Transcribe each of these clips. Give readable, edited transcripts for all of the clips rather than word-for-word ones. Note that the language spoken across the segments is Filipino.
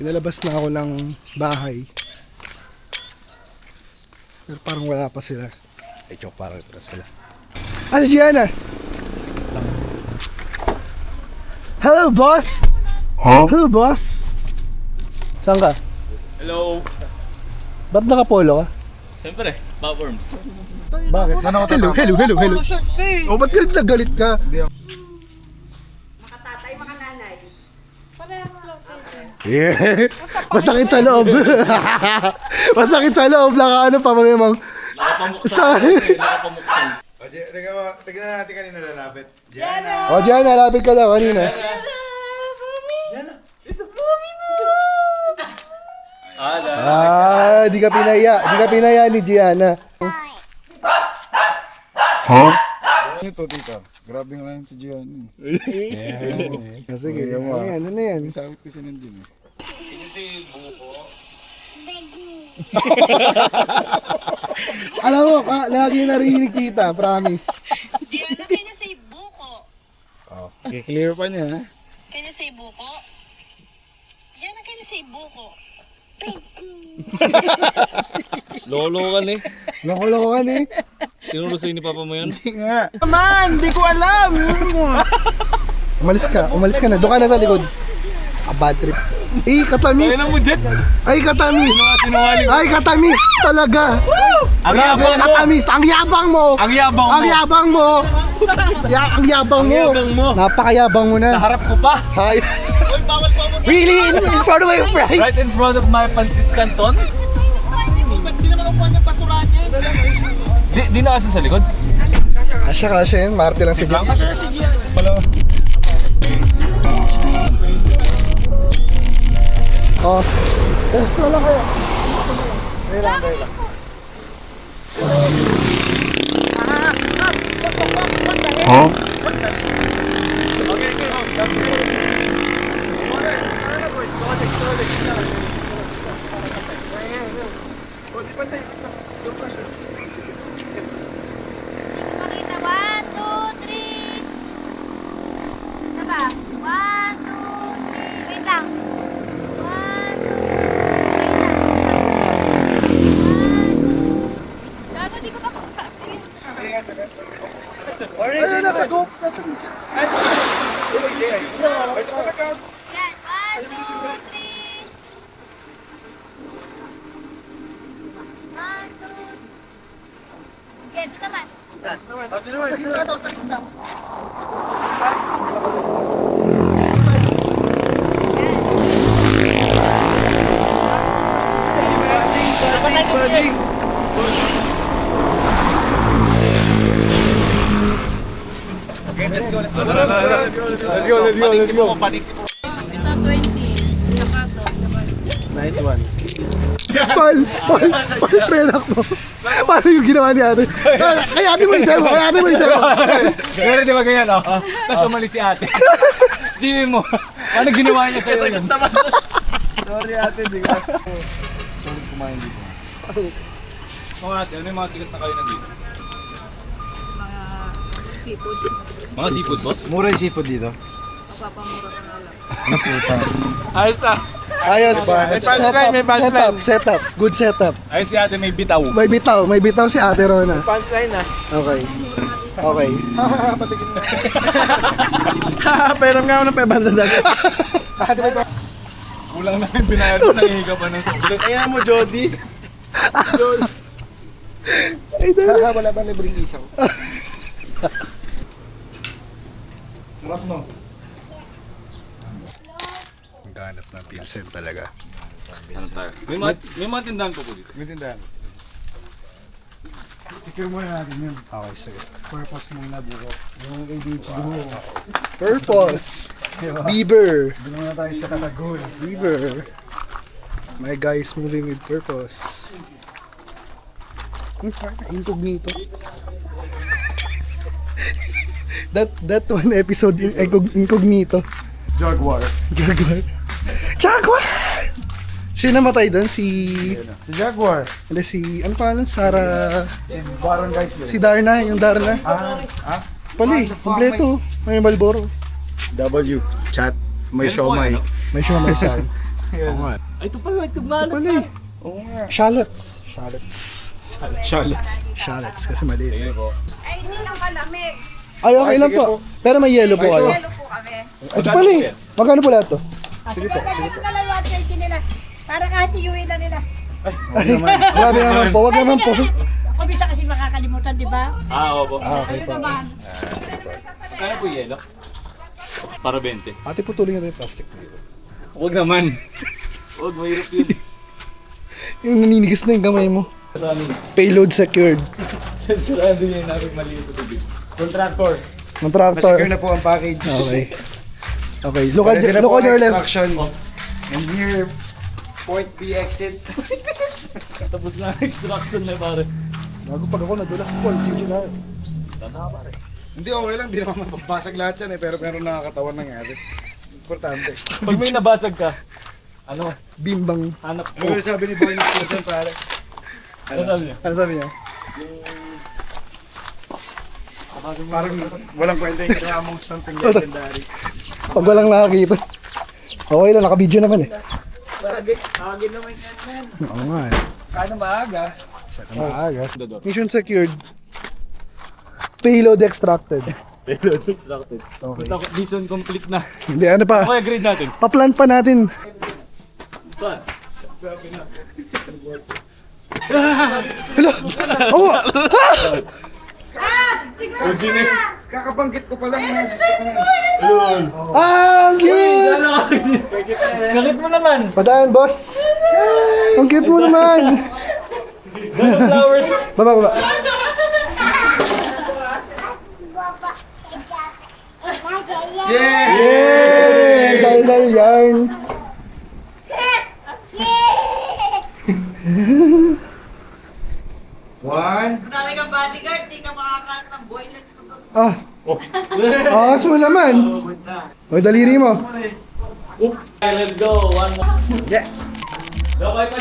Pinalabas na ako ng bahay. Pero parang wala pa sila. Ay, joke, parang ito na sila. Ano, Gianna? Hello, boss! Huh? Hello, boss! Saan ka? Hello! Ba't nakapolo ka? Siyempre, Bobworms. Bakit? Hello. O, ba't galit na galit ka? Makatatay, makananay. Yeah. Masakit sa loob. Masakit sa loob. Ano pa mamimang. Nakapamuksan. Nakapamuksan. Tignan natin kanina lalapit. O, Gianna, lapit ka lang kanina. Di ka pinaya. Di ka pinaya ni Gianna. Huh? Ito, tita. Grabe nga yan si Gianni. Sige, ano na yan? Sabi ko si Nandun eh. Alam mo, lagi narinig tita, promise. Diana, can you say buko? Oh, clear pa niya ha. Can you say buko? Diana, can you say buko? Lolo ka ni. Nakolokan eh. Tinuro sa'yo ni Papa mo yan? Hindi nga. Man, di ko alam. Umalis ka na. Doon ka na sa likod. Bad trip. Katamis. Kailan mo, Jet? Ay, katamis. Sinungaling. Ay, katamis talaga. Ang yabang mo! Katamis. Ang yabang mo. Ang yabang mo! Ang yabang mo. Ang yabang mo. yabang mo. Napakayabang mo Sa na. harap ko pa! Hi. Really? In front of my Right friends? in front of my pancit canton? Di na kasi sa likod? Kasya yan. Marte lang si Jim. Oh. Test na lang kayo. Huh? Hindi ko makita. 1, 2, 3. Ano ba? 1, 2, 3. Wait lang. 1, 2, 3. Gago, di ko pa kumpaktirin. Ayun, nasa go. Nasa dito. Yan. 1, 2, 3. 1, 2. Okay, ito naman. Sa gitna daw, sa gitna. Let's go! Paul, prenak mo. Paano yung ginawa ni ate? Kaya ate mo yung demo. Pero di ba ganyan, oh? Tapos umalis si ate. Sinin mo, ano ginawa niya sa'yo yun? Sorry ate, di ka. Sorry kumain dito. Mga ate, ano yung mga sikat na kayo nandito? Seafood. Mga seafood ba? Mura yung seafood dito. Papamura ka na lang. Ayos. May punchline. Setup. Good setup. Ay si ate may bitaw. May bitaw si ate Rona. Punchline ah. Okay. Patigin mo. Pairam nga ako ng 500. Kulang na yung binayad ko, nangihiga pa ng sobrang. Kaya mo, Jody. Wala ba libreng isaw? Sarap no? Maghanap ng Pilsen talaga. Ano tayo? May mga tindahan po dito. May tindahan. Secure muna natin yun. Okay, sige. Purpose muna buko. Yung ADHD mo. Purpose. Bieber. Doon muna tayo sa Katagol. Bieber. My guy is moving with purpose. Incognito. that one episode incognito. Jaguar. Jaguar! Sino namatay doon? Si Jaguar. ano pangalan? Sarah... Si Baron Geisler. Si Darna, yung Darna. Pali, kompleto. May Malboro. W. Chat. May siomay. May siya. Oo nga. Ay, ito pala, ito ba? Pala eh. Shallots. Shallots kasi maliit. Sige po. Ay, hindi lang malamig. Ay, okay lang po. Pero may yellow po kayo. Yelo po kami. Ito pala eh. Magkano po lahat to? Sige po. Dagdagan ko na lang yung 130 nila. Para kahit iuwi na nila. Ay, grabe naman po. Wag naman po. Ako bisa kasi makakalimutan, di ba? Opo. Okay po. Kaya po yelo? Para 20. Ate, putulin nyo na yung plastic na ito. Huwag naman. Huwag, mahirap yun. Yung naninigas na yung kamay mo. Sa amin. Payload secured. Sensirado niya namin maliit sa tubig. Contractor. Ng tractor. Masecure na po ang package. Okay. Okay. Look on Pwede na po your ang left. extraction. And here, point B exit. Tapos na ang extraction na pare. Bago pag ako nadulas, Paul. GG na. Tanda pare. Hindi, okay lang. Hindi naman mapapasag lahat yan eh. Pero meron nakakatawan nangyari. Importante. Pag may nabasag ka, ano, Bimbang. hanap Ano ko. yung sabi ni Boy Nicolson, pare? Ano sabi niya? Ano sabi niya? Parang walang kwenta yung kaya mong something legendary. Pag walang nakakita. Okay lang, naka-video naman eh. Agin naman yan. Oo nga eh. Kano maaga? Maaga. Dodor. Mission secured. Payload extracted. Payload extracted. Okay. Mission complete na. Hindi, ano pa? Okay, grade natin. Pa-plan pa natin. Saan? Hala! Oo! Ang sino? Kakabanggit ko pa lang. Ayun. Ang cute! Kakit mo naman. Padaan, boss! Ang cute mo naman! Ganun flowers. Baba, baba. Yeah! Yay! Dahil yarn. One. Dami kang bodyguard, di ka makakalat ng boylet. Ah! Angas mo naman! O, daliri mo. Oop. Let's go. One more. Yeah! Go, bye, bye.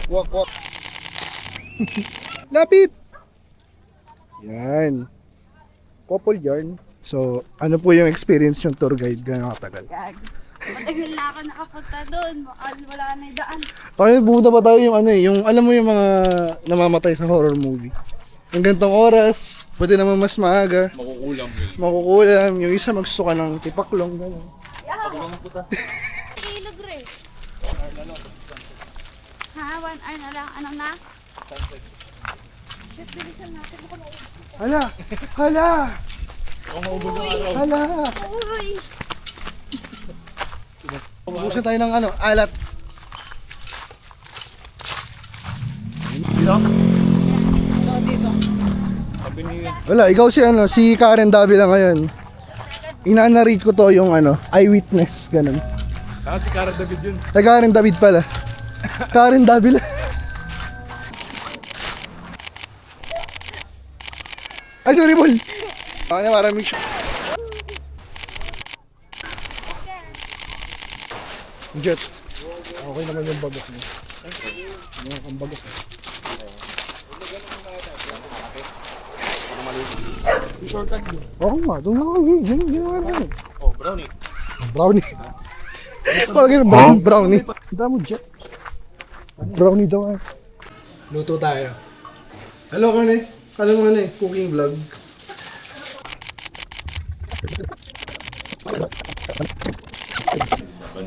Walk. Lapit! Yan. Couple yarn. So, ano po yung experience yung tour guide? Gano'ng katagal? Matagal na ako nakapunta doon. Wala na yung daan. Kaya bumunta pa tayo yung ano eh, yung alam mo yung mga namamatay sa horror movie. Yung ganitong oras, pwede naman mas maaga, Makukulam yun. makukulam, yung isa magsuka ng tipaklong, gano'n. Ilog rin. Ha? 1 hour na lang. Ano na? Hala! Hala! Hala! Uy! Ubusin tayo ng ano, alat. Wala, ikaw si ano, si Karen Davila ngayon. Ina-narrate ko to yung ano, eyewitness, ganun. Si Cara David yun. Ay, Karen David pala. Karen Davila. Ay, sorry, Paul. Kaya parang mix. Jet. Okay naman yung bagok niya. Mga kang bagok. Oo nga, doon lang ako. Ginawa namin. Oh, brownie. Brownie. Talaga brownie. Kita mo, Jet. Brownie daw eh. Luto tayo. Hello, Kane. Kala mo ano eh, cooking vlog.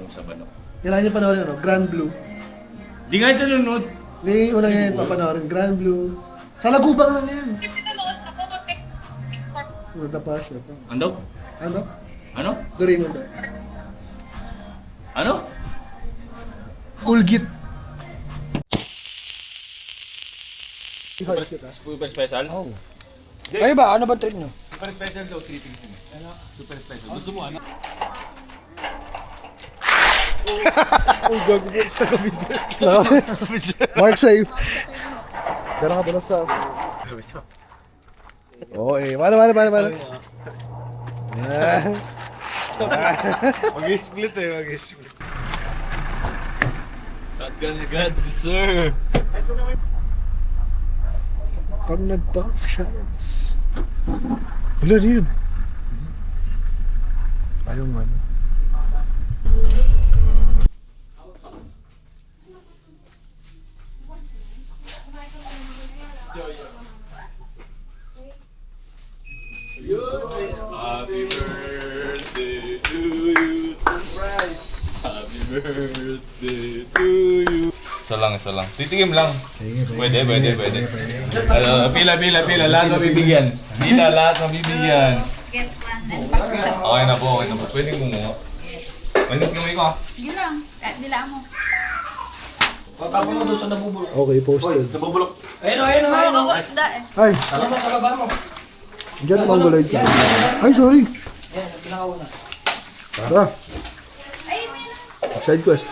Sa banok. Kailangan niyo panoorin ano, Grand Blue. Di nga siya nunod. Hindi, una ngayon papanoorin. Grand Blue. Sa Lagubang lang yan. Punta pa siya. Ano? Ano? Ano? Doraemon daw. Ano? Cool Git. Super special? Oh. Kayo ba? Ano ba trip nyo? Super special daw, 3 things yun. Ano? Super special. Gusto mo ano? Mark safe. Pero ka pala sa... Oo eh. Mana. Yan. Mag-split eh, mag-split. Shotgun agad si sir. Pag nag-puff shots. Wala na yun. yung ano. Happy birthday to you. Surprise. Happy birthday to you. Isa lang. Titigim lang. Sige, Pwede. Pila. Lahat mabibigyan. Dita, lahat mabibigyan. Get one and pass it. Okay na po. Pwede kumuha. Mainit kamay ko ah. Yun lang. Dilaan mo. Okay, posted. Ayun o. Isda eh. Ay! Diyan mongoloid ka. Ay, sorry! Tara, Ay, may side quest.